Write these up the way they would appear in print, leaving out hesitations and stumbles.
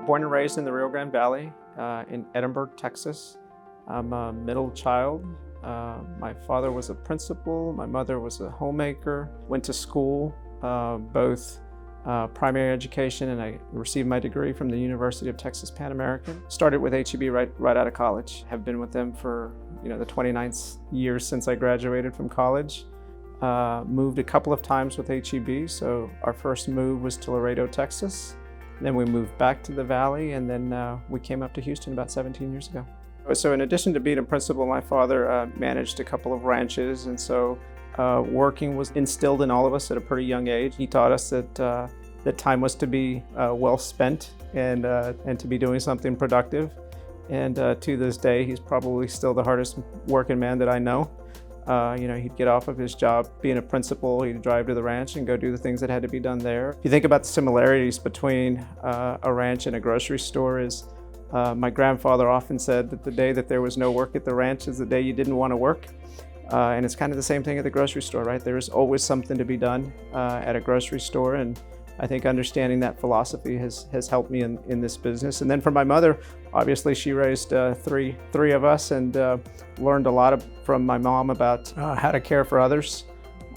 Born and raised in the Rio Grande Valley in Edinburgh, Texas. I'm a middle child. My father was a principal, my mother was a homemaker. Went to school, both primary education, and I received my degree from the University of Texas Pan American. Started with HEB right out of college. Have been with them for the 29 years since I graduated from college. Moved a couple of times with HEB. So our first move was to Laredo, Texas. Then we moved back to the Valley, and then we came up to Houston about 17 years ago. So in addition to being a principal, my father managed a couple of ranches, and so working was instilled in all of us at a pretty young age. He taught us that time was to be well spent and to be doing something productive. And to this day, he's probably still the hardest working man that I know. He'd get off of his job being a principal, he'd drive to the ranch and go do the things that had to be done there. If you think about the similarities between a ranch and a grocery store is, my grandfather often said that the day that there was no work at the ranch is the day you didn't want to work. And it's kind of the same thing at the grocery store, right? There's always something to be done at a grocery store. And I think understanding that philosophy has helped me in this business. And then for my mother, obviously she raised three of us and learned a lot from my mom about how to care for others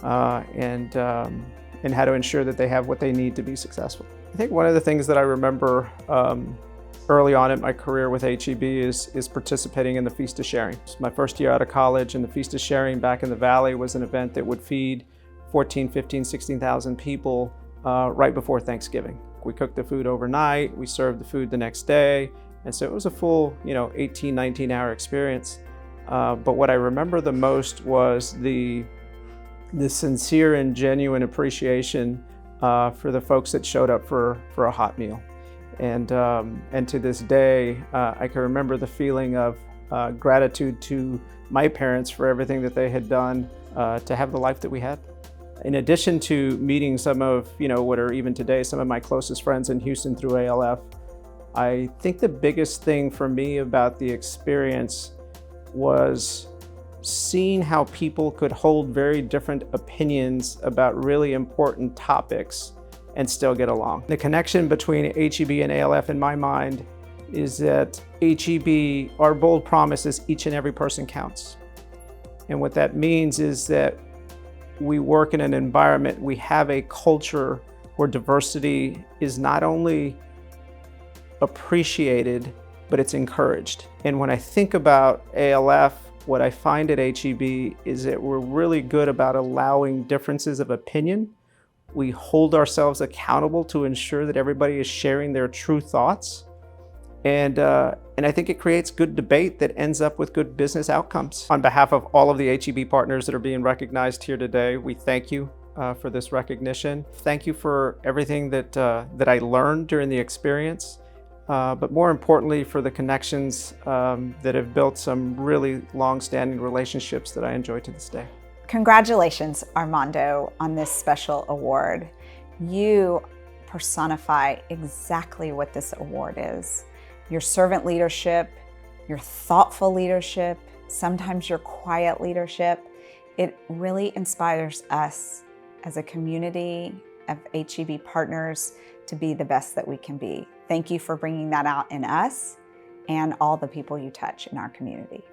and how to ensure that they have what they need to be successful. I think one of the things that I remember early on in my career with HEB is participating in the Feast of Sharing. It was my first year out of college, and the Feast of Sharing back in the Valley was an event that would feed 14, 15, 16,000 people right before Thanksgiving. We cooked the food overnight, we served the food the next day, and so it was a full 18, 19-hour experience. But what I remember the most was the sincere and genuine appreciation for the folks that showed up for a hot meal. And to this day, I can remember the feeling of gratitude to my parents for everything that they had done to have the life that we had. In addition to meeting some of, what are even today some of my closest friends in Houston through ALF, I think the biggest thing for me about the experience was seeing how people could hold very different opinions about really important topics and still get along. The connection between HEB and ALF in my mind is that HEB, our bold promise is each and every person counts. And what that means is that we work in an environment, we have a culture where diversity is not only appreciated, but it's encouraged. And when I think about ALF, what I find at HEB is that we're really good about allowing differences of opinion. We hold ourselves accountable to ensure that everybody is sharing their true thoughts. And I think it creates good debate that ends up with good business outcomes. On behalf of all of the HEB partners that are being recognized here today, we thank you for this recognition. Thank you for everything that I learned during the experience, but more importantly for the connections that have built some really long-standing relationships that I enjoy to this day. Congratulations, Armando, on this special award. You personify exactly what this award is. Your servant leadership, your thoughtful leadership, sometimes your quiet leadership. It really inspires us as a community of HEB partners to be the best that we can be. Thank you for bringing that out in us and all the people you touch in our community.